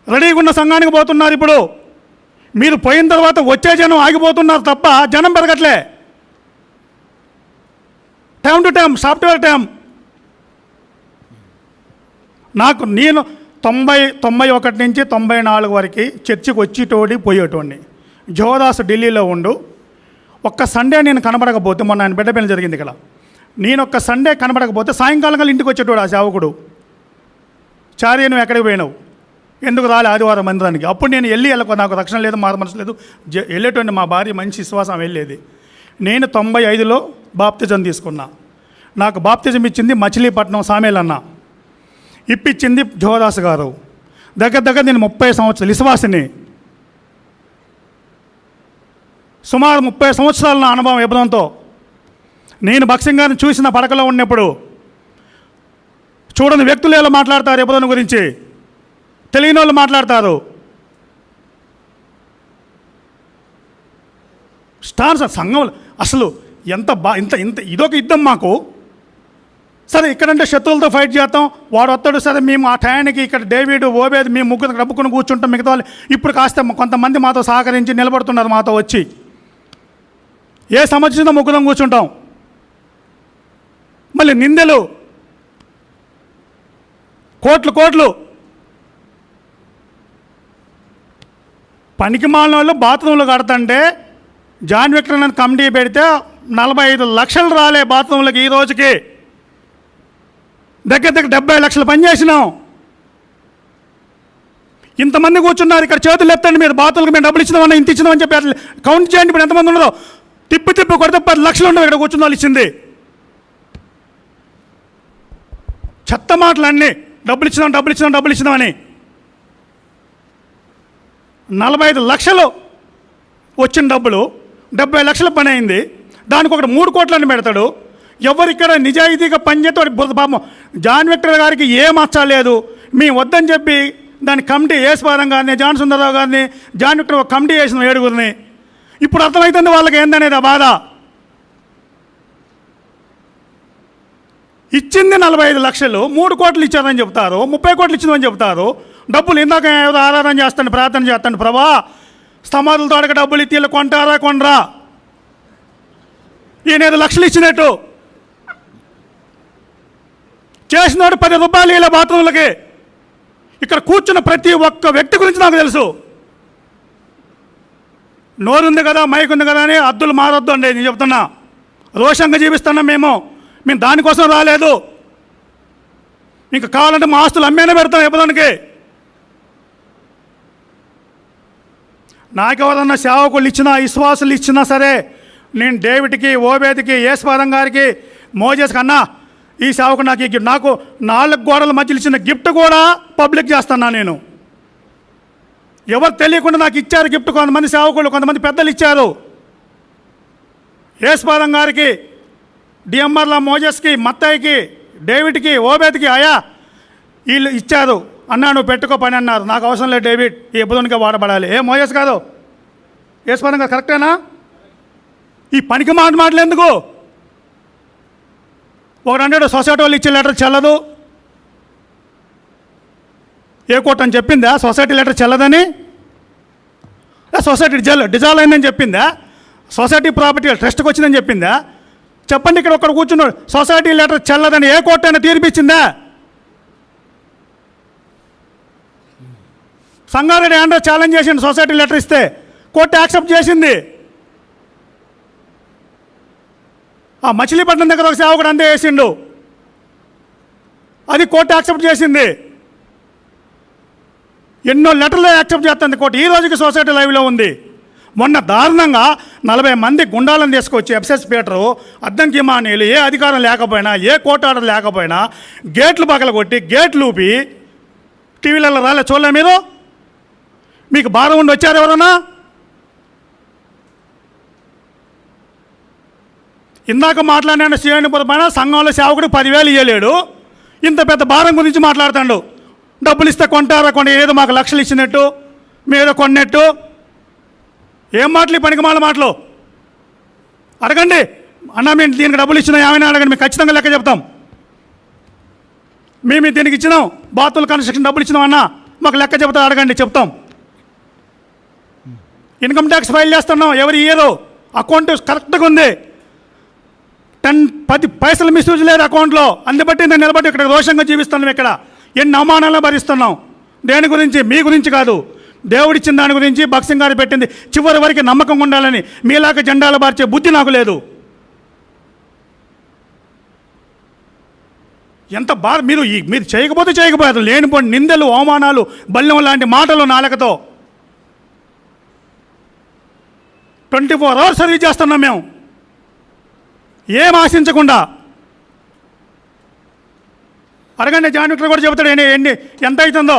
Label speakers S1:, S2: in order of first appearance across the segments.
S1: రెడీగా ఉన్న సంఘానికి పోతున్నారు. ఇప్పుడు మీరు పోయిన తర్వాత వచ్చే జనం ఆగిపోతున్నారు తప్ప జనం పెరగట్లే. Time to time, software time. నేను 91 నుంచి 94 వరకు చర్చికి వచ్చేటోడి పోయేటోడిని. జోదాస్ ఢిల్లీలో ఉండు. ఒక్క సండే నేను కనబడకపోతే, మొన్న ఆయన బిడ్డ పెళ్లి జరిగింది ఇక్కడ, నేను ఒక్క సండే కనబడకపోతే సాయంకాలం కల్లా ఇంటికి వచ్చేటోడు ఆ సేవకుడు. చార్య నువ్వు ఎక్కడికి పోయినావు, ఎందుకు రాలే ఆదివారం మందిరానికి? అప్పుడు నేను నాకు రక్షణ లేదు, మారు మనసు లేదు, వెళ్ళేటువంటి మా భార్య మంచి విశ్వాసం వెళ్ళేది. నేను 95లో బాప్తిజం తీసుకున్నా. నాకు బాప్తిజం ఇచ్చింది మచిలీపట్నం సామేలన్న, ఇప్పించింది జోదాస్ గారు. దగ్గర నేను 30 సంవత్సరాలు విశ్వాసిని. సుమారు 30 సంవత్సరాల నా అనుభవం ఇవ్వడంతో నేను భక్సింగ్ గారిని చూసిన పడకలో ఉన్నప్పుడు చూడని వ్యక్తులు ఎలా మాట్లాడతారు ఇబ్బంది గురించి, తెలియని వాళ్ళు మాట్లాడతారు. స్టార్స్ సంఘం అసలు ఇంత ఇదొక యుద్ధం మాకు. సరే ఇక్కడంటే శత్రువులతో ఫైట్ చేస్తాం, వాడు వస్తాడు, సరే మేము ఆ టయానికి ఇక్కడ డేవిడ్ ఓబేద్ మేము ముగ్గురు డబ్బుకుని కూర్చుంటాం. మిగతా వాళ్ళు ఇప్పుడు కాస్త కొంతమంది మాతో సహకరించి నిలబడుతున్నారు, మాతో వచ్చి ఏ సమస్యతో ముగ్గురం కూర్చుంటాం. మళ్ళీ నిందలు కోట్లు. పనికి మాలిన వాళ్ళు బాత్రూంలు కడతంటే జాన్ విక్టర్ అని కమిటీ పెడితే 45 లక్షలు రాలే బాత్రూంలకి. ఈ రోజుకి దగ్గర 70 లక్షలు పనిచేసినాం. ఇంతమంది కూర్చున్నారు ఇక్కడ, చేతులు ఎత్తండి మీరు, బాత్రూంలకు మేము డబ్బులు ఇచ్చినామన్నా ఇంత ఇచ్చినామని చెప్పి అట్లా కౌంట్ చేయండి. ఇప్పుడు ఎంతమంది ఉన్నారో, తిప్పి కొడితే 10 లక్షలు ఉండవు ఇక్కడ కూర్చున్న వాళ్ళు ఇచ్చింది. చెత్త మాటలన్నీ డబ్బులు ఇచ్చినామని. 45 లక్షలు వచ్చిన డబ్బులు 70 లక్షల పని అయింది. దానికి ఒకటి 3 కోట్లని పెడతాడు. ఎవరిక్కడ నిజాయితీగా పనిచేస్తాడు పాపం. జాన్ విక్టర్ గారికి ఏం మచ్చలేదు, మేము వద్దని చెప్పి దాని కమిటీ యేసుపాదం గారిని, జాన్ సుందరరావు గారిని, జాన్ విక్టర్ ఒక కమిటీ వేసిన 7గురిని. ఇప్పుడు అర్థమవుతుంది వాళ్ళకి ఏందనేది ఆ బాధ. ఇచ్చింది 45 లక్షలు, 3 కోట్లు ఇచ్చారని చెప్తారు, 30 కోట్లు ఇచ్చిందని చెప్తారు. డబ్బులు ఇందాక ఏదో ఆరాధన చేస్తాను, ప్రార్థన చేస్తాను, ప్రభా స్తమాదులతో అడగ డబ్బులు ఇచ్చి కొంటారా కొనరా, ఈయన 5 లక్షలు ఇచ్చినట్టు చేసినాడు. 10 రూపాయలు ఇలా బాత్రూంలకి. ఇక్కడ కూర్చున్న ప్రతి ఒక్క వ్యక్తి గురించి నాకు తెలుసు. నోరుంది కదా, మైక్ ఉంది కదా అని అద్దులు మారొద్దు అండి, నేను చెప్తున్నా. రోషంగా జీవిస్తున్నాం మేము దానికోసం రాలేదు. ఇంకా కావాలంటే మా ఆస్తులు అమ్మేనే పెడతాం ఇవ్వడానికి. నాకెవరన్నా సేవకులు ఇచ్చినా, విశ్వాసులు ఇచ్చినా సరే, నేను డేవిడ్కి, ఓబేద్కి, యేసుపాదం గారికి, మోజెస్ కన్నా ఈ సేవకు నాకు 4 గోడల మధ్యలో ఇచ్చిన గిఫ్ట్ కూడా పబ్లిక్ చేస్తున్నా నేను. ఎవరు తెలియకుండా నాకు ఇచ్చారు గిఫ్ట్. కొంతమంది సేవకులు, కొంతమంది పెద్దలు ఇచ్చారు. యేసుపాదం గారికి, డిఎంఆర్ల మోజెస్కి, మత్తయ్యకి, డేవిడ్కి, ఓబేద్కి అయా వీళ్ళు ఇచ్చారు. అన్నా నువ్వు పెట్టుకో పని అన్నారు. నాకు అవసరం లేదు, డేవిడ్ ఈ ఇబ్బందిగా వాడబడాలి. మోజెస్ కాదు, యేసుపాదం గారు కరెక్టేనా? ఈ పనికి మాటలు ఎందుకు? ఒకటి సొసైటీ వాళ్ళు ఇచ్చే లెటర్ చెల్లదు. ఏ కోర్టు అని చెప్పిందా సొసైటీ లెటర్ చెల్లదని? సొసైటీ డిజాల్వ్ అయిందని చెప్పిందా? సొసైటీ ప్రాపర్టీ ట్రస్ట్కి వచ్చిందని చెప్పిందా? చెప్పండి. ఇక్కడ ఒకరు కూర్చున్నాడు, సొసైటీ లెటర్ చెల్లదని ఏ కోర్టు అయినా తీర్పిచ్చిందా? సంగారెడ్డి ఆంధ్ర ఛాలెంజ్ చేసిండు, సొసైటీ లెటర్ ఇస్తే కోర్టు యాక్సెప్ట్ చేసింది. ఆ మచిలీపట్నం దగ్గర ఒక సేవకుడు అంతే వేసిండు, అది కోర్టు యాక్సెప్ట్ చేసింది. ఎన్నో లెటర్లు యాక్సెప్ట్ చేస్తుంది కోర్టు. ఈ రోజుకి సొసైటీ లైవ్లో ఉంది. మొన్న దారుణంగా 40 మంది గుండాలను తీసుకొచ్చి ఎఫ్ఎస్ పీటరు, అద్దంకి మానేలు, ఏ అధికారం లేకపోయినా, ఏ కోర్టు ఆర్డర్ లేకపోయినా గేట్లు పగలగొట్టి, గేట్లు ఊపి, టీవీలలో రాలే చూడలే మీరు? మీకు భారం ఉండి వచ్చారు ఎవరన్నా? ఇందాక మాట్లాడిన శ్రీనిపురం పైన సంఘంలో సేవకుడు 10,000 ఇవ్వలేడు. ఇంత పెద్ద భారం గురించి మాట్లాడుతాడు. డబ్బులు ఇస్తే కొంటారా ఏదో మాకు లక్షలు ఇచ్చినట్టు, మీరేదో కొన్నట్టు. ఏం మాటలు ఈ పనికి మాటలు? అడగండి అన్న, మేము దీనికి డబ్బులు ఇచ్చినా ఏమైనా అడగండి, మేము ఖచ్చితంగా లెక్క చెప్తాం. మేము దీనికి ఇచ్చినాం, బాత్రూమ్ కన్స్ట్రక్షన్ డబ్బులు ఇచ్చినాం అన్న, మాకు లెక్క చెబుతా అడగండి, చెప్తాం. ఇన్కమ్ ట్యాక్స్ ఫైల్ చేస్తున్నాం, ఎవరి ఇయర్ అకౌంట్ కరెక్ట్గా ఉంది, 10 పైసలు మిస్యూజ్ లేదు అకౌంట్లో. అందుబట్టి నేను నిలబడి ఇక్కడ రోషంగా జీవిస్తున్నాం. ఇక్కడ ఎన్ని అవమానాలను భరిస్తున్నాం. దేని గురించి? మీ గురించి కాదు, దేవుడిచ్చిన దాని గురించి. భక్సింగ్ గారు పెట్టింది చివరి వరకు నమ్మకంగా ఉండాలని. మీలాగా జెండాలు మార్చే బుద్ధి నాకు లేదు. ఎంత బాధ! మీరు చేయకపోతే లేనిపోని నిందలు, అవమానాలు, బల్యం లాంటి మాటలు నాలుకతో 24 hours సర్వీస్ చేస్తున్నాం మేము, ఏం ఆశించకుండా. అడగండి, జాన్ విక్టర్ కూడా చెబుతాడు ఎంత అవుతుందో.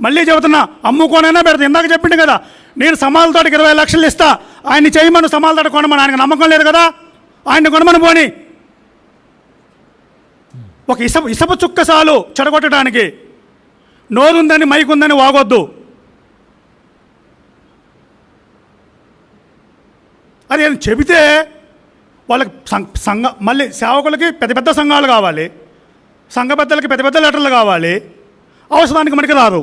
S1: మళ్ళీ చెబుతున్నా, అమ్ముకోనైనా పెడతా. ఇందాక చెప్పిండు కదా, నేను సమాల తోటకి 20 లక్షలు ఇస్తా, ఆయన్ని చేయమని, సమాల తోట కొనమని. ఆయనకు నమ్మకం లేదు కదా, ఆయన్ని కొనమని పోని. ఒక ఇసప చుక్క చాలు చెడగొట్టడానికి. నోరుందని మైకుందని వాగొద్దు. అది చెబితే వాళ్ళకి మళ్ళీ సేవకులకి పెద్ద సంఘాలు కావాలి, సంఘ పెద్దలకి పెద్ద లెటర్లు కావాలి, అవసరానికి మనకి రాదు.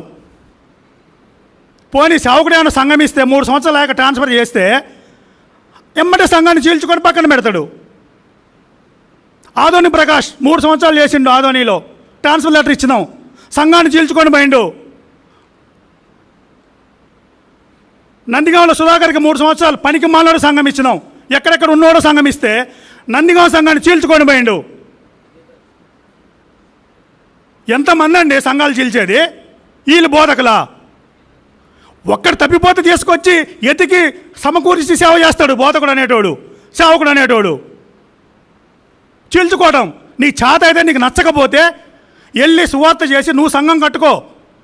S1: పోనీ సేవకుడు ఏమైనా సంఘం ఇస్తే 3 సంవత్సరాలు లేక ట్రాన్స్ఫర్ చేస్తే ఎమ్మటే సంఘాన్ని చీల్చుకొని పక్కన పెడతాడు. ఆదోని ప్రకాష్ 3 సంవత్సరాలు చేసిండు, ఆదోనిలో ట్రాన్స్ఫర్ లెటర్ ఇచ్చినాం, సంఘాన్ని చీల్చుకొని పోయిండు. నందిగాంలో సుధాకర్కి 3 సంవత్సరాలు పనికి మాలోడు సంఘం ఇచ్చినాం, ఎక్కడెక్కడ ఉన్నోడో సంఘం ఇస్తే నందిగాం సంఘాన్ని చీల్చుకొని పోయిండు. ఎంతమంది అండి సంఘాలు చీల్చేది? వీళ్ళు బోధకులా? ఒక్కడు తప్పిపోతే తీసుకొచ్చి ఎతికి సమకూర్చి సేవ చేస్తాడు బోధకుడు అనేటోడు, సేవకుడు అనేటోడు. చీల్చుకోవడం నీ చేత అయితే, నీకు నచ్చకపోతే వెళ్ళి సువార్త చేసి నువ్వు సంఘం కట్టుకో.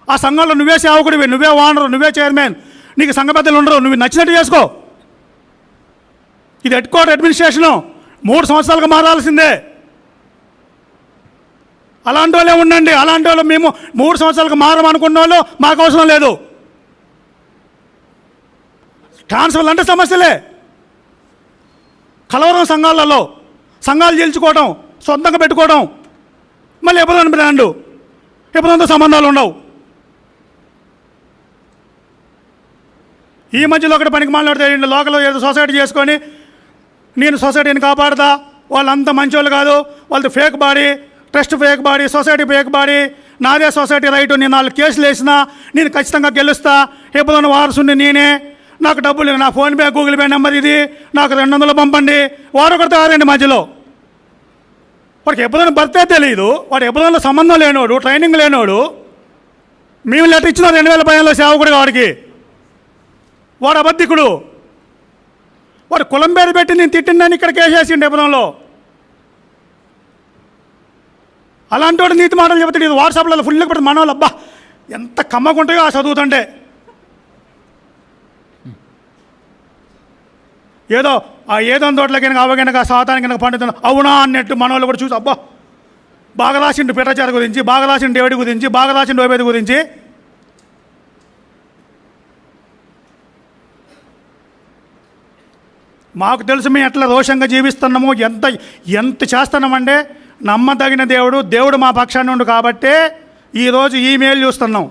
S1: ఆ సంఘంలో నువ్వే సేవకుడివి, నువ్వే ఓనరు, నువ్వే చైర్మన్, నీకు సంఘ పెద్దలు ఉండరు, నువ్వు నచ్చినట్టు చేసుకో. ఇది హెడ్ క్వార్టర్ అడ్మినిస్ట్రేషను 3 సంవత్సరాలుగా మారాల్సిందే. అలాంటి వాళ్ళే ఉండండి. అలాంటి వాళ్ళు మేము 3 సంవత్సరాలకు మారమనుకున్న వాళ్ళు మాకు అవసరం లేదు. ట్రాన్స్ఫర్లు అంటే సమస్యలే. కలవరం సంఘాలలో, సంఘాలు చీల్చుకోవడం, సొంతంగా పెట్టుకోవడం, మళ్ళీ ఎప్పుడైనా బ్రాండు, ఎప్పుడంతా సంబంధాలు ఉండవు. ఈ మధ్యలో ఒకటి పనికి మాట్లాడితే లోకల్ ఏదో సొసైటీ చేసుకొని నేను సొసైటీని కాపాడతా, వాళ్ళంతా మంచోళ్ళు కాదు, వాళ్ళది fake body, trust fake body, society fake body, నాదే సొసైటీ రైటు, నేను 4 కేసులు వేసినా నేను ఖచ్చితంగా గెలుస్తా, ఎప్పుడైనా వారసుని నేనే, నాకు డబ్బులు, నా ఫోన్పే గూగుల్ పే నెంబర్ ఇది, నాకు 200 పంపండి. వాడు ఒకటి తయారండి మధ్యలో. వాడికి ఎప్పుడైనా బర్తే తెలియదు, వాడు ఎప్పుడైనా సంబంధం లేనోడు, ట్రైనింగ్ లేనోడు. మేము లెటర్ ఇచ్చిన 2015లో సేవకుడుగా వాడికి. వాడు అబద్ధికుడు. వాడు కులం పేరు పెట్టి నేను తిట్టిందని ఇక్కడ కేసేసిండు ఎప్పుడంలో. అలాంటి వాడు నీతి మాటలు చెబుతాడు. ఇది వాట్సాప్లో ఫుల్గా పెట్టి మన వాళ్ళు అబ్బా ఎంత కమ్మకుంటాయో ఆ చదువుతుంటే. ఏదో తోటలకి కనుక అవగనక సాతానికి కనుక పండుతున్నా అవునా అన్నట్టు మనోళ్ళు కూడా చూసి అబ్బా బాగా రాసిండు పీఠాచార్య గురించి, బాగా రాసిండు డేవిడ్ గురించి, బాగా రాసిండు ఓబేద్ గురించి. మాకు తెలుసు మేము ఎట్లా రోషంగా జీవిస్తున్నాము, ఎంత చేస్తున్నామంటే నమ్మదగిన దేవుడు మా పక్షాన్ని ఉండు కాబట్టే ఈరోజు ఈమెయిల్ చూస్తున్నాం.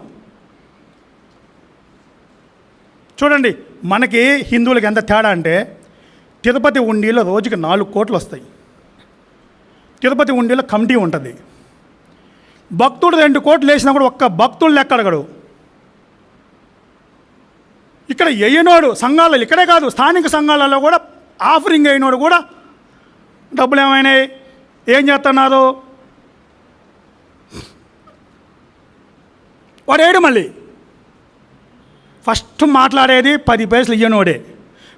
S1: చూడండి, మనకి హిందువులకి ఎంత తేడా అంటే తిరుపతి ఉండిలో రోజుకి 4 కోట్లు వస్తాయి. తిరుపతి ఉండిలో కమిటీ ఉంటుంది. భక్తుడు 2 కోట్లు వేసినా కూడా ఒక్క భక్తుడు లెక్క అడగడు. ఇక్కడ వేయనోడు సంఘాలలో, ఇక్కడే కాదు స్థానిక సంఘాలలో కూడా ఆఫరింగ్ అయినోడు కూడా డబ్బులు ఏమైనాయి, ఏం చేస్తున్నారు వాడు ఏడు. మళ్ళీ ఫస్ట్ మాట్లాడేది 10 పైసలు ఇయ్యనోడే,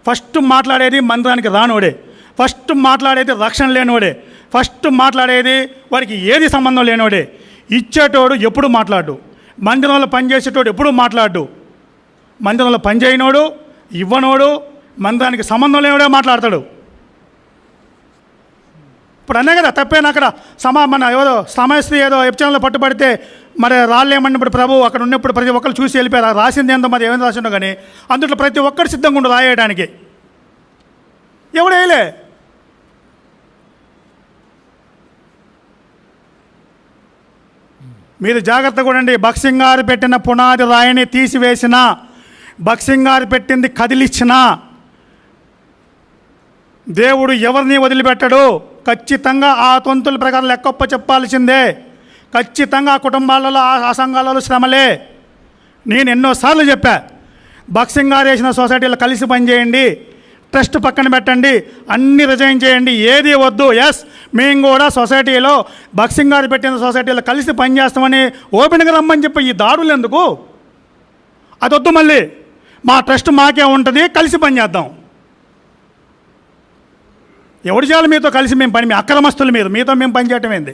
S1: ఫస్ట్ మాట్లాడేది మందిరానికి రానోడే, ఫస్ట్ మాట్లాడేది రక్షణ లేనోడే, ఫస్ట్ మాట్లాడేది వాడికి ఏది సంబంధం లేనోడే. ఇచ్చేటోడు ఎప్పుడు మాట్లాడు, మందిరంలో పనిచేసేటోడు ఎప్పుడు మాట్లాడు. మందిరంలో పనిచేయనోడు, ఇవ్వనోడు, మందిరానికి సంబంధం లేనోడే మాట్లాడతాడు. ఇప్పుడు అనే కదా తప్పేనా? అక్కడ మన ఏదో సమస్య ఏదో ఎప్చనలో పట్టుబడితే మరి రాళ్ళేమన్నప్పుడు ప్రభు అక్కడ ఉన్నప్పుడు ప్రతి ఒక్కరు చూసి వెళ్ళిపోయారు. రాసింది ఏందో మరి ఏమైనా రాసిండో కానీ అందులో ప్రతి ఒక్కరు సిద్ధంగా ఉండు రాయడానికి. ఎవడు వేయలే. మీరు జాగ్రత్తగా ఉండండి. భక్సింగ్ గారు పెట్టిన పునాది రాయిని తీసివేసిన, భక్సింగ్ గారు పెట్టింది కదిలిచ్చిన దేవుడు ఎవరిని వదిలిపెట్టడు. ఖచ్చితంగా ఆ తొంతుల ప్రకారం లెక్కొప్ప చెప్పాల్సిందే. ఖచ్చితంగా ఆ కుటుంబాలలో ఆ సంఘాలలో శ్రమలే. నేను ఎన్నోసార్లు చెప్పా, భక్సింగ్ గారు వేసిన సొసైటీలో కలిసి పనిచేయండి, ట్రస్ట్ పక్కన పెట్టండి, అన్ని రిజైన్ చేయండి, ఏది వద్దు. ఎస్, మేము కూడా సొసైటీలో భక్సింగ్ గారు పెట్టిన సొసైటీలో కలిసి పనిచేస్తామని ఓపెన్గా రమ్మని చెప్పి ఈ దాడులు ఎందుకు? అది వద్దు. మళ్ళీ మా ట్రస్ట్ మాకే ఉంటుంది, కలిసి పనిచేద్దాం. ఎవడు చేయాలి మీతో కలిసి మేము పని? మీ అక్రమస్తులు మీరు, మీతో మేము పని చేయటం ఏంది?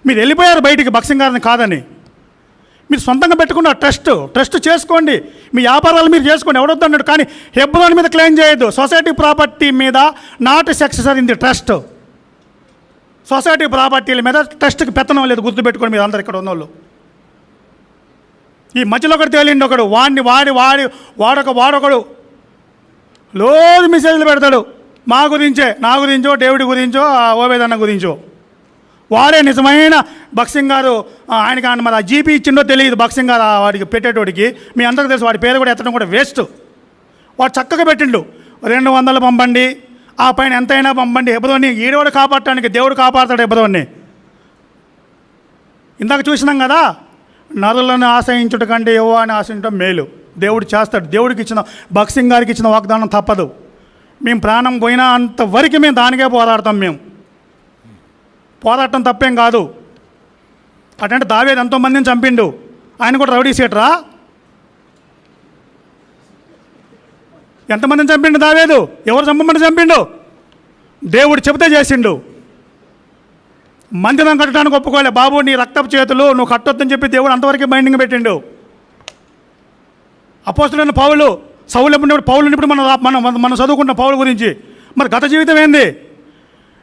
S1: మీరు వెళ్ళిపోయారు బయటికి భక్సింగ్ గారిని కాదని. మీరు సొంతంగా పెట్టుకున్న ట్రస్ట్ చేసుకోండి, మీ వ్యాపారాలు మీరు చేసుకోండి, ఎవడొద్దు అన్నాడు. కానీ హెబ్రోన్ మీద క్లెయిమ్ చేయొద్దు. సొసైటీ ప్రాపర్టీ మీద not successor in the trust. Society ప్రాపర్టీల మీద ట్రస్ట్కి పెత్తనం లేదు, గుర్తుపెట్టుకోండి మీరు అందరు ఇక్కడ ఉన్నోళ్ళు. ఈ మధ్యలో ఒకటి తేలిండి, ఒకడు వాడొకడు రోజు మెసేజ్లు పెడతాడు మా గురించే, నా గురించో, డేవిడ్ గురించో, ఓబేదన్న గురించో. వాడే నిజమైన భక్సింగ్ గారు. ఆయనకి ఆయన మరి ఆ జీపీ ఇచ్చిండో తెలియదు భక్సింగ్ గారు వాడికి పెట్టేటోడికి. మీ అందరికీ తెలుసు, వాడి పేరు కూడా ఎత్తడం కూడా వేస్ట్. వాడు చక్కగా పెట్టిండు, 200 పంపండి, ఆ పైన ఎంతైనా పంపండి. హెబ్రోన్ని ఈడోడు కాపాడటానికి దేవుడు కాపాడతాడు హెబ్రోన్ని. ఇందాక చూసినాం కదా, నరులను ఆశ్రయించుట కంటే యెహోవాని ఆశ్రయించడం మేలు. దేవుడు చేస్తాడు. దేవుడికి ఇచ్చిన, భక్సింగ్ గారికి ఇచ్చిన వాగ్దానం తప్పదు. మేము ప్రాణం పోయినా అంతవరకు మేము దానికే పోరాడతాం. మేము పోరాటం తప్పేం కాదు. అటంటే దావీదు ఎంతోమందిని చంపిండు, ఆయన కూడా రౌడీ సీటరా? ఎంతమందిని చంపిండు దావీదు? ఎవరు చంపమని చంపిండు? దేవుడు చెబితే చేసిండు. మందిరం కట్టడానికి ఒప్పుకోలే. బాబు నీ రక్తపు చేతులు నువ్వు కట్టొద్దని చెప్పి దేవుడు అంతవరకు బైండింగ్ పెట్టిండు. అపోస్తులైన పౌలు, సౌలు ఎప్పుడు పౌలు ఇప్పుడు మనం చదువుకుంటున్న పౌలు గురించి. మరి గత జీవితం ఏంది?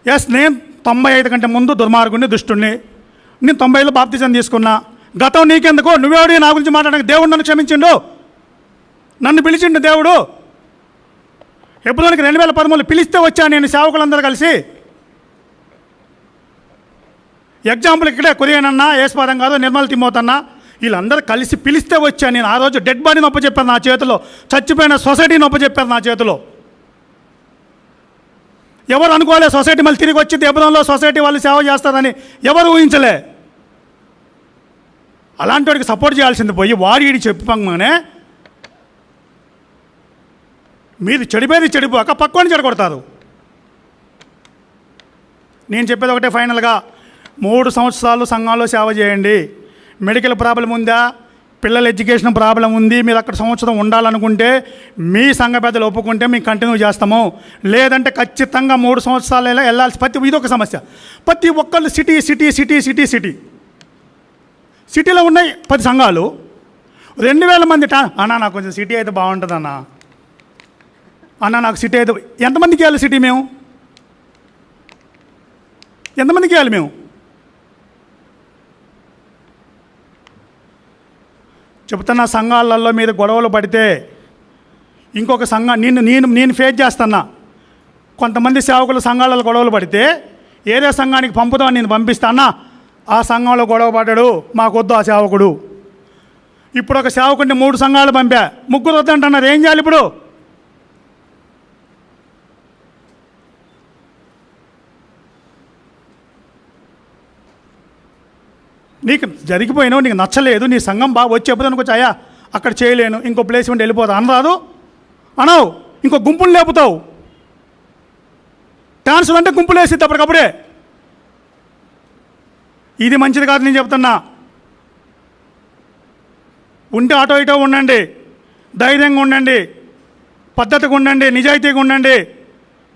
S1: ఎస్, నేను 95 కంటే ముందు దుర్మార్గుడిని, దుష్టుణ్ణి. నేను 90లో బాప్తిజం తీసుకున్నా. గతం నీకెందుకు? నువ్వేవాడు నా గురించి మాట్లాడడానికి? దేవుడు నన్ను క్షమించిండు, నన్ను పిలిచిండు దేవుడు. హెబ్రోనుకి 2013లో పిలిస్తే వచ్చా నేను, సేవకులందరూ కలిసి. ఎగ్జాంపుల్ ఇక్కడే కొరియనన్నా, ఏస్పాదం కాదు, నిర్మల్ తిమ్మోతన్నా, వీళ్ళందరూ కలిసి పిలిస్తే వచ్చా నేను. ఆ రోజు డెడ్ బాడీ నొప్ప చెప్పారు నా చేతిలో, చచ్చిపోయిన సొసైటీ నొప్ప చెప్పారు నా చేతిలో. ఎవరు అనుకోలే సొసైటీ మళ్ళీ తిరిగి వచ్చి హెబ్రోన్లో సొసైటీ వాళ్ళు సేవ చేస్తారని ఎవరు ఊహించలే. అలాంటి వాడికి సపోర్ట్ చేయాల్సింది పోయి వాడి ఈడి చెప్పగానే మీరు చెడిపోక పక్కని చెడగొడతారు. నేను చెప్పేది ఒకటే ఫైనల్గా, 3 సంవత్సరాలు సంఘంలో సేవ చేయండి. మెడికల్ ప్రాబ్లం ఉందా, పిల్లల ఎడ్యుకేషన్ ప్రాబ్లం ఉంది, మీరు అక్కడ సంవత్సరం ఉండాలనుకుంటే మీ సంఘ పెద్దలు ఒప్పుకుంటే మేము కంటిన్యూ చేస్తాము. లేదంటే ఖచ్చితంగా 3 సంవత్సరాలు వెళ్ళాల్సి. ఇదొక సమస్య. ప్రతి ఒక్కళ్ళు సిటీలో ఉన్నాయి 10 సంఘాలు, 2000 మంది. అన్నా నాకు కొంచెం సిటీ అయితే బాగుంటుంది అన్న నాకు సిటీ అయితే. ఎంతమందికి వెళ్ళాలి సిటీ? మేము ఎంతమందికి వెళ్ళాలి? మేము చెబుతున్న సంఘాలలో మీరు గొడవలు పడితే ఇంకొక సంఘం నేను ఫేస్ చేస్తున్నా. కొంతమంది సేవకులు సంఘాలలో గొడవలు పడితే ఏదే సంఘానికి పంపుదామని నేను పంపిస్తానా, ఆ సంఘంలో గొడవ పడ్డాడు, మాకొద్దు ఆ సేవకుడు. ఇప్పుడు ఒక సేవకుడిని 3 సంఘాలు పంపా, 3 వద్దంటున్నారు. ఏం చేయాలి ఇప్పుడు? నీకు జరిగిపోయినావు, నీకు నచ్చలేదు, నీ సంఘం బాగా వచ్చి చెప్పుదానికి అయ్యా అక్కడ చేయలేను, ఇంకో ప్లేస్ ఉండి వెళ్ళిపోతా అనరాదు, అనవు. ఇంకో గుంపులు లేపుతావు. ట్రాన్స్ఫర్ అంటే గుంపులు వేసిద్ది అప్పటికప్పుడే. ఇది మంచిది కాదు నేను చెప్తున్నా. ఉంటే అటో ఇటో ఉండండి, ధైర్యంగా ఉండండి, పద్ధతిగా ఉండండి, నిజాయితీగా ఉండండి.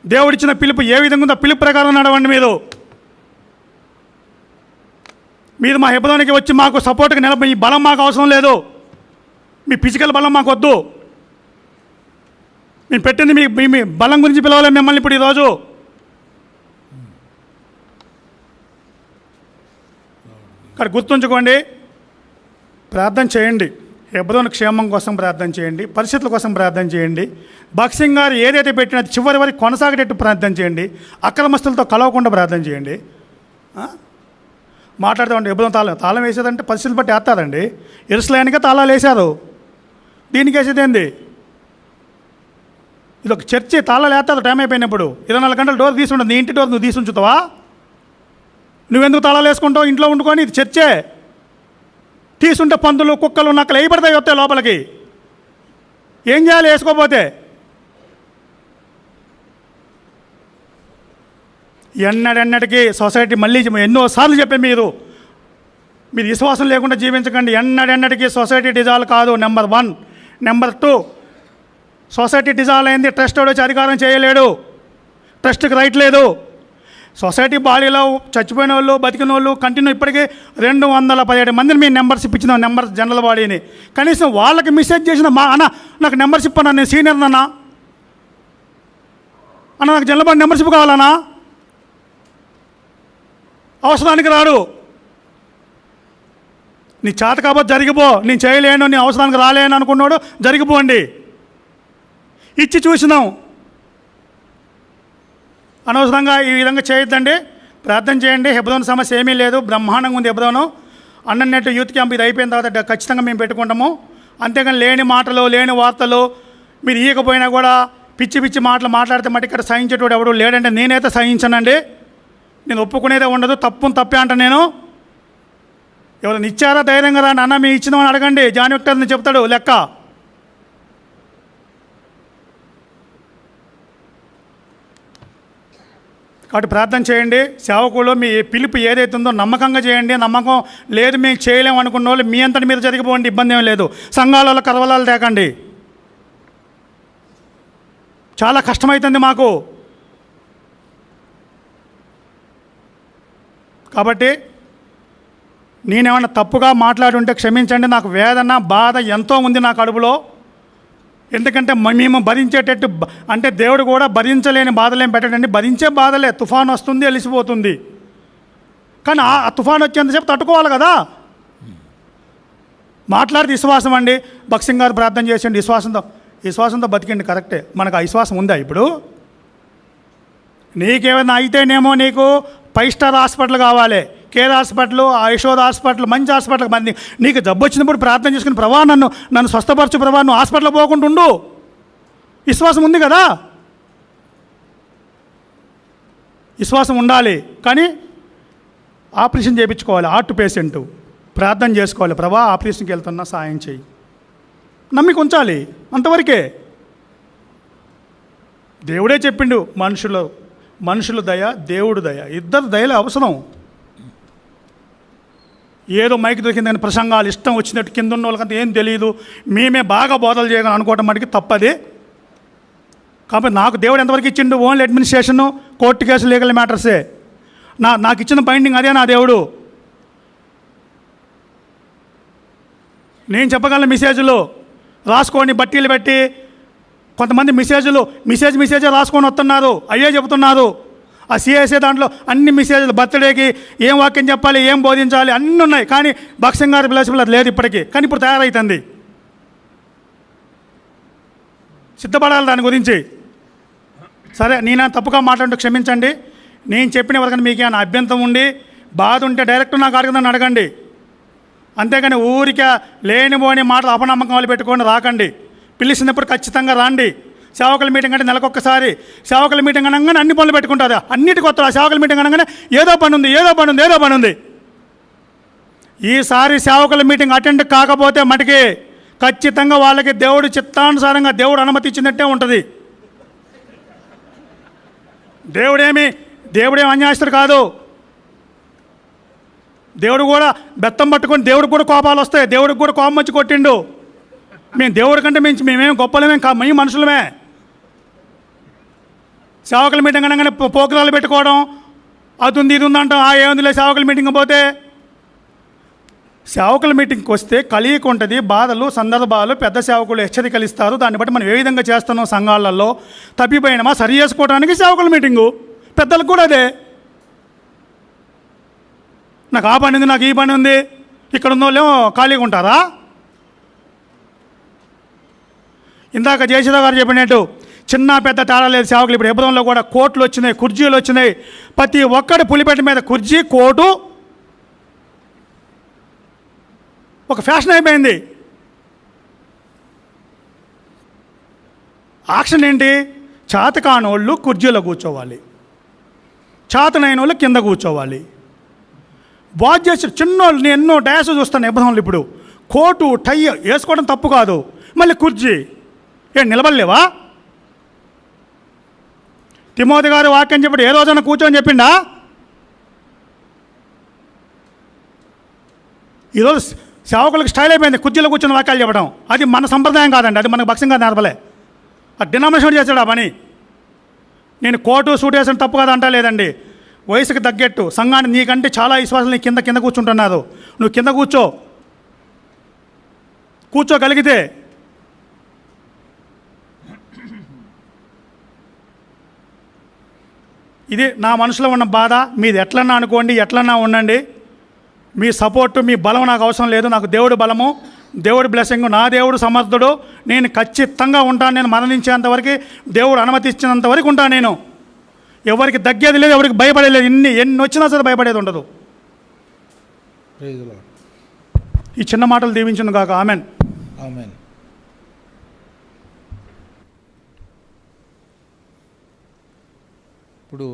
S1: దేవుడిచ్చిన పిలుపు ఏ విధంగా ఉందో పిలుపు ప్రకారం నడవండి. మీరు మా హెబ్రోనుకి వచ్చి మాకు సపోర్ట్గా నిలబడి, ఈ బలం మాకు అవసరం లేదు, మీ ఫిజికల్ బలం మాకు వద్దు. మేము పెట్టింది మీ బలం గురించి పిలవాలి మిమ్మల్ని ఇప్పుడు ఈరోజు. ఇక్కడ గుర్తుంచుకోండి, ప్రార్థన చేయండి. హెబ్రోను క్షేమం కోసం ప్రార్థన చేయండి, పరిస్థితుల కోసం ప్రార్థన చేయండి. భక్సింగ్ గారు ఏదైతే పెట్టినా చివరి వరకు కొనసాగేటట్టు ప్రార్థన చేయండి. అక్రమస్తులతో కలవకుండా ప్రార్థన చేయండి. మాట్లాడుతూ ఉంటే ఎప్పుడు తాళం వేసేదంటే పరిస్థితులు బట్టి వేస్తారండి. ఎరుసలేనికే తాళాలు వేశారు, దీనికి వేసేది ఏంది? ఇది ఒక చర్చి, తాళాలు వేస్తారు టైం అయిపోయినప్పుడు. 24 గంటలు డోర్ తీసి ఉండదు, నీ ఇంటి డోర్ నువ్వు తీసి ఉంచుతావా? నువ్వెందుకు తాళాలు వేసుకుంటావు ఇంట్లో ఉండుకొని? ఇది చర్చే. తీసుంటే పందులు కుక్కలు నక్కలు ఏ పడతాయి వస్తాయి లోపలికి. ఏం చేయాలి వేసుకోపోతే? ఎన్నడెన్నటికీ సొసైటీ మళ్ళీ ఎన్నోసార్లు చెప్పే మీరు విశ్వాసం లేకుండా జీవించకండి. ఎన్నడెన్నటికీ సొసైటీ డిజాల్వ్ కాదు, నెంబర్ 1. నెంబర్ 2, సొసైటీ డిజాల్వ్ అయింది, ట్రస్ట్ వచ్చి అధికారం చేయలేడు, ట్రస్ట్కి రైట్ లేదు. సొసైటీ బాడీలో చచ్చిపోయిన వాళ్ళు బతికిన వాళ్ళు కంటిన్యూ ఇప్పటికీ 217 మందిని మేము మెంబర్షిప్ ఇచ్చినాం, నెంబర్ జనరల్ బాడీని. కనీసం వాళ్ళకి మెసేజ్ చేసిన మా అన్న నాకు మెంబర్షిప్ అన్నా, నేను సీనియర్ అన్నా అన్న, నాకు జనరల్ బాడీ మెంబర్షిప్ కావాలన్నా, అవసరానికి రాడు. నీ చేత కాబట్టి జరిగిపో, నేను చేయలేను, నీ అవసరానికి రాలేను అనుకున్నాడు, జరిగిపోండి. ఇచ్చి చూసినాం. అనవసరంగా ఈ విధంగా చేయొద్దండి. ప్రార్థన చేయండి. హెబ్రోన్ సమస్య ఏమీ లేదు, బ్రహ్మాండంగా ఉంది హెబ్రోను. అన్నట్టు యూత్ క్యాంప్ ఇది అయిపోయిన తర్వాత ఖచ్చితంగా మేము పెట్టుకుంటాము. అంతేగాని లేని మాటలు లేని వార్తలు మీరు ఇవ్వకపోయినా కూడా పిచ్చి పిచ్చి మాటలు మాట్లాడితే మట్టి ఇక్కడ సహించేటోడు ఎవడు లేడంటే నేనైతే సహించనండి. నేను ఒప్పుకునేదే ఉండదు, తప్పును తప్పే అంట. నేను ఎవరైనా ఇచ్చారా ధైర్యంగా రా నాన్న మీ ఇచ్చినామని అడగండి, జాన్ విక్టర్ని చెప్తాడు లెక్క. కాబట్టి ప్రార్థన చేయండి. సేవకులు మీ పిలుపు ఏదైతుందో నమ్మకంగా చేయండి. నమ్మకం లేదు మేము చేయలేము అనుకున్న వాళ్ళు మీ అంతటి మీద జరిగిపోండి, ఇబ్బంది ఏం లేదు. సంఘాలలో కలవలాలు తేకండి, చాలా కష్టమవుతుంది మాకు. కాబట్టి నేనేమన్నా తప్పుగా మాట్లాడుంటే క్షమించండి. నాకు వేదన బాధ ఎంతో ఉంది నా కడుపులో. ఎందుకంటే మేము భరించేటట్టు అంటే దేవుడు కూడా భరించలేని బాధలేం పెట్టడండి. భరించే బాధలే, తుఫాను వస్తుంది వెలిసిపోతుంది. కానీ ఆ తుఫాను వచ్చేంతసేపు తట్టుకోవాలి కదా. మాట్లాడితే విశ్వాసం అండి. భక్సింగ్ గారు ప్రార్థన చేసేయండి, విశ్వాసంతో బతికండి. కరెక్టే, మనకు ఆ విశ్వాసం ఉందా? ఇప్పుడు నీకేమైనా అయితేనేమో నీకు 5 స్టార్ హాస్పిటల్ కావాలి, కేర్ హాస్పిటల్, యశోద హాస్పిటల్, మంచి హాస్పిటల్. మంది నీకు జబ్బు వచ్చినప్పుడు ప్రార్థన చేసుకుని ప్రభా నన్ను స్వస్థపరచు, ప్రభా నువ్వు హాస్పిటల్ పోకుండా ఉండు. విశ్వాసం ఉంది కదా, విశ్వాసం ఉండాలి. కానీ ఆపరేషన్ చేయించుకోవాలి, హార్ట్ పేషెంట్ ప్రార్థన చేసుకోవాలి, ప్రభా ఆపరేషన్కి వెళ్తున్నా సాయం చేయి, నమ్మిక ఉంచాలి. అంతవరకే. దేవుడే చెప్పిండు, మనుషుల దయ, దేవుడు దయ, ఇద్దరు దయలే అవసరం. ఏదో మైక్ దొరికిందని ప్రసంగాలు ఇష్టం వచ్చినట్టు కింద ఉన్న వాళ్ళకంతా ఏం తెలియదు, మేమే బాగా బోధలు చేయగలం అనుకోవటం మటుకు తప్పది. కాబట్టి నాకు దేవుడు ఎంతవరకు ఇచ్చిండు? Only administration, court case, legal మ్యాటర్సే. నాకు ఇచ్చిన బైండింగ్ అదే నా దేవుడు. నేను చెప్పగలను మెసేజ్లు రాసుకొని బట్టీలు పెట్టి. కొంతమంది మెసేజే రాసుకొని వస్తున్నారు, అయ్యే చెబుతున్నారు. ఆ సిఎస్ఏ దాంట్లో అన్ని మెసేజ్లు, బర్త్డేకి ఏం వాక్యం చెప్పాలి, ఏం బోధించాలి అన్నీ ఉన్నాయి. కానీ భక్సింగ్ గారి ఫిలాసఫీలో అది లేదు ఇప్పటికీ. కానీ ఇప్పుడు తయారవుతుంది. సిద్ధపడాలి దాని గురించి. సరే, నేను తప్పుగా మాట్లాడుతూ క్షమించండి. నేను చెప్పిన వరకు మీకు ఏమైనా అభ్యంతరం ఉండి బాధ ఉంటే డైరెక్ట్ నాకు అడగదని అడగండి. అంతేగాని ఊరికే లేనిపోని మాటలు అపనమ్మకాలు పెట్టుకొని రాకండి. పిలిచినప్పుడు ఖచ్చితంగా రాండి. సేవకుల మీటింగ్ అంటే నెలకొక్కసారి. సేవకుల మీటింగ్ అనగానే అన్ని పనులు పెట్టుకుంటారు, అన్నిటికి వస్తారు. ఆ సేవకుల మీటింగ్ అనగానే ఏదో పని ఉంది. ఈసారి సేవకుల మీటింగ్ అటెండ్ కాకపోతే మటుకి ఖచ్చితంగా వాళ్ళకి దేవుడు చిత్తానుసారంగా దేవుడు అనుమతి ఇచ్చినట్టే ఉంటుంది. దేవుడేమి అన్యాయస్తుడు కాదు. దేవుడు కూడా బెత్తం పట్టుకొని దేవుడికి కూడా కోపాలు వస్తాయి. దేవుడికి కూడా కోపం వచ్చి కొట్టిండు. మేము దేవుడి కంటే మేమేం గొప్పలమేం మేము మనుషులమే. సేవకుల మీటింగ్ అనగానే పోకరాలు పెట్టుకోవడం, అది ఉంది ఇది ఉందంటాం. ఏముందిలే సేవకుల మీటింగ్ పోతే. సేవకుల మీటింగ్కి వస్తే కలియక ఉంటుంది, బాధలు సందర్భాలు పెద్ద సేవకులు హెచ్చరికలు ఇస్తారు. దాన్ని బట్టి మనం ఏ విధంగా చేస్తున్నాం సంఘాలలో, తప్పిపోయినామా సరి చేసుకోవడానికి సేవకుల మీటింగు. పెద్దలకు కూడా అదే. నాకు ఆ పని ఉంది, నాకు ఈ పని ఉంది, ఇక్కడ ఉన్న వాళ్ళేమో ఖాళీగా ఉంటారా? ఇందాక జయసుధ గారు చెప్పినట్టు చిన్న పెద్ద తేడా లేదు సేవకులు. ఇప్పుడు హెబ్రోన్లో కూడా కోట్లు వచ్చినాయి, కుర్చీలు వచ్చినాయి. ప్రతి ఒక్కటి పులిపెట్ట మీద కుర్చీ, కోటు, ఒక ఫ్యాషన్ అయిపోయింది. ఆక్షన్ ఏంటి? చేతకానోళ్ళు కుర్చీలో కూర్చోవాలి, చేతనైన వాళ్ళు కింద కూర్చోవాలి. బాగు చేసి చిన్నోళ్ళు, నేను ఎన్నో డ్యాన్స్ చూస్తాను ఇబ్బందులు. ఇప్పుడు కోటు టై వేసుకోవడం తప్పు కాదు, మళ్ళీ కుర్చీ నిలబడలేవా? తిమోతి గారు వాక్యం చెప్పాడు, ఏ రోజైనా కూర్చొని చెప్పిండా? ఈరోజు సేవకులకు స్టైల్ అయిపోయింది కుర్చీలో కూర్చొని వాక్యాలు చెప్పడం. అది మన సంప్రదాయం కాదండి, అది మనకు భక్ష్యంగా నేర్పలే. ఆ డినామినేషన్ చేశాడు ఆ పని. నేను కోటు సూట్ వేసిన తప్పు కదా అంటా లేదండి. వయసుకు తగ్గట్టు సంఘాన్ని, నీకంటే చాలా విశ్వాసాలు నీ కింద కూర్చుంటున్నారు. నువ్వు కింద కూర్చోగలిగితే ఇది నా మనసులో ఉన్న బాధ. మీది ఎట్లన్నా అనుకోండి, ఎట్లన్నా ఉండండి. మీ సపోర్టు, మీ బలం నాకు అవసరం లేదు. నాకు దేవుడు బలము, దేవుడి బ్లెస్సింగ్, నా దేవుడు సమర్థుడు. నేను ఖచ్చితంగా ఉంటాను. నేను మరణించేంతవరకు, దేవుడు అనుమతి ఇచ్చినంత వరకు ఉంటాను. నేను ఎవరికి తగ్గేది లేదు, ఎవరికి భయపడేది లేదు. ఎన్ని వచ్చినా సరే భయపడేది ఉండదు. ఈ చిన్న మాటలు దీవించును కాక. ఆమెన్.
S2: ఆమెన్. ఇప్పుడు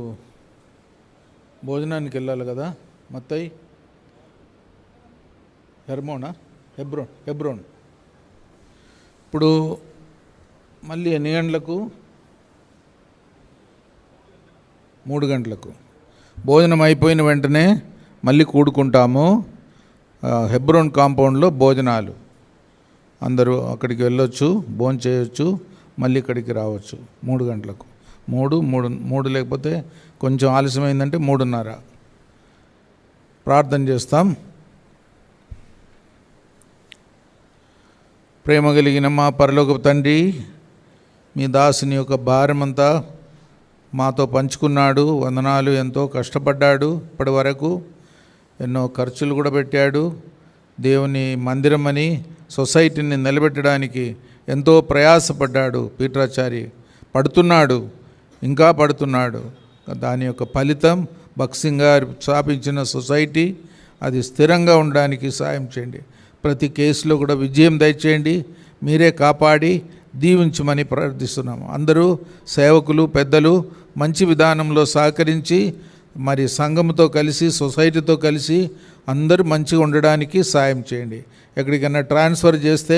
S2: భోజనానికి వెళ్ళాలి కదా. మత్తయి హెబ్రోన్. ఇప్పుడు మళ్ళీ ఎన్ని గంటలకు? 3 గంటలకు. భోజనం అయిపోయిన వెంటనే మళ్ళీ కూడుకుంటాము. హెబ్రోన్ కాంపౌండ్లో భోజనాలు. అందరూ అక్కడికి వెళ్ళొచ్చు, భోజనం చేయొచ్చు, మళ్ళీ ఇక్కడికి రావచ్చు 3 గంటలకు. 3 లేకపోతే కొంచెం ఆలస్యమైందంటే 3:30. ప్రార్థన చేస్తాం. ప్రేమ కలిగిన మా పరలోకపు తండ్రి, మీ దాసుని యొక్క భారమంతా మాతో పంచుకున్నాడు. వందనాలు. ఎంతో కష్టపడ్డాడు, ఇప్పటి వరకు ఎన్నో ఖర్చులు కూడా పెట్టాడు. దేవుని మందిరం అని సొసైటీని నిలబెట్టడానికి ఎంతో ప్రయాసపడ్డాడు పీఠాచారి. పడుతున్నాడు, ఇంకా పడుతున్నాడు. దాని యొక్క ఫలితం భక్సింగ్ గారు స్థాపించిన సొసైటీ అది స్థిరంగా ఉండడానికి సాయం చేయండి. ప్రతి కేసులో కూడా విజయం దయచేయండి. మీరే కాపాడి దీవించమని ప్రార్థిస్తున్నాము. అందరూ సేవకులు, పెద్దలు మంచి విధానంలో సహకరించి మరి సంఘంతో కలిసి, సొసైటీతో కలిసి అందరూ మంచిగా ఉండడానికి సాయం చేయండి. ఎక్కడికైనా ట్రాన్స్ఫర్ చేస్తే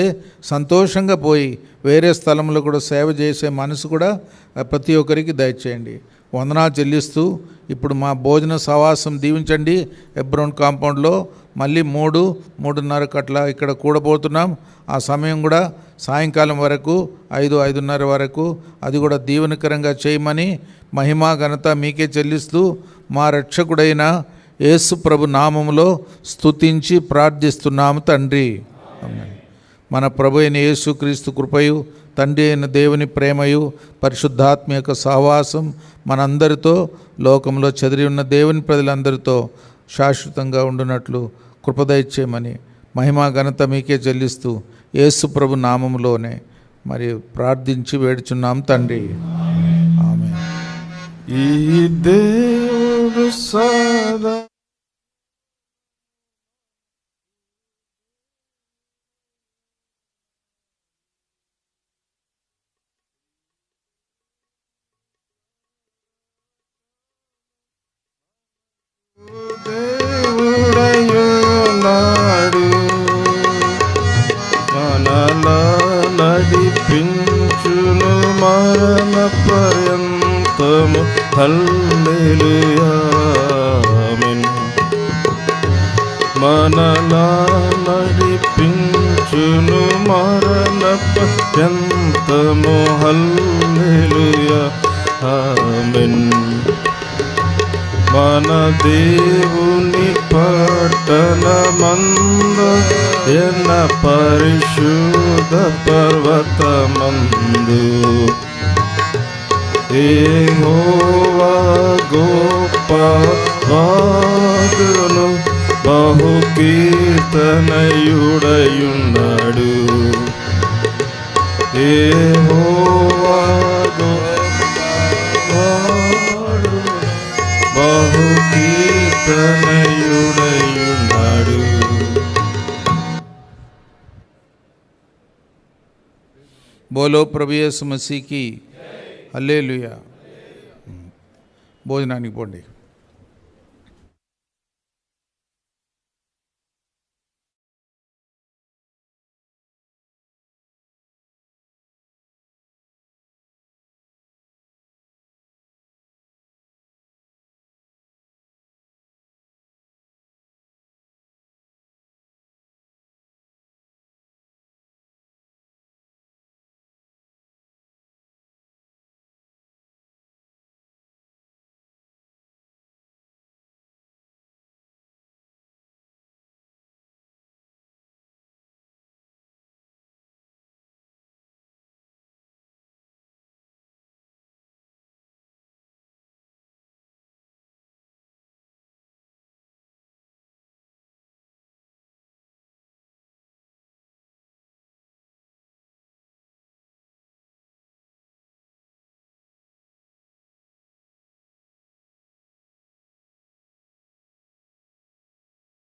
S2: సంతోషంగా పోయి వేరే స్థలంలో కూడా సేవ చేసే మనసు కూడా ప్రతి ఒక్కరికి దయచేయండి. వందనాలు చెల్లిస్తూ ఇప్పుడు మా భోజన సవాసం దీవించండి. హెబ్రోన్ కాంపౌండ్లో మళ్ళీ 3:30 అట్లా ఇక్కడ కూడబోతున్నాం. ఆ సమయం కూడా సాయంకాలం వరకు 5:30 వరకు అది కూడా దీవెనకరంగా చేయమని మహిమా ఘనత మీకే చెల్లిస్తూ మా రక్షకుడైన యేసు ప్రభు నామములో స్తుతించి ప్రార్థిస్తున్నాము తండ్రి. మన ప్రభు అయిన యేసుక్రీస్తు కృపయు, తండ్రి అయిన దేవుని ప్రేమయు, పరిశుద్ధాత్మ యొక్క సహవాసం మనందరితో, లోకంలో చెదిరి ఉన్న దేవుని ప్రజలందరితో శాశ్వతంగా ఉండునట్లు కృపదయచేయమని మహిమా ఘనత మీకే చెల్లిస్తూ యేసు ప్రభు నామములోనే మరి ప్రార్థించి వేడుచున్నాం తండ్రి. ఆమేన్.
S3: ఈ దేవుడు సదా దేవుడయున్నాడు, మనలా నడిపించును మరణ పర్యంతము. హల్లెలూయా ఆమేన్. మనలా నడిపించును మరణ పర్యంతము. హల్లెలూయా ఆమేన్. మన దేవుని పట్టణమందు ఎన్న పరిశుద్ధ పర్వతమందు యెహోవా గొప్పవాడును, బహు కీర్తనయుడయున్నాడు. యెహోవా గొప్పవాడు, బహు కీర్తనయుడయున్నాడు.
S2: బోలో ప్రభు యేసు మసీకి హల్లెలూయా. భోజనానికి పోండి.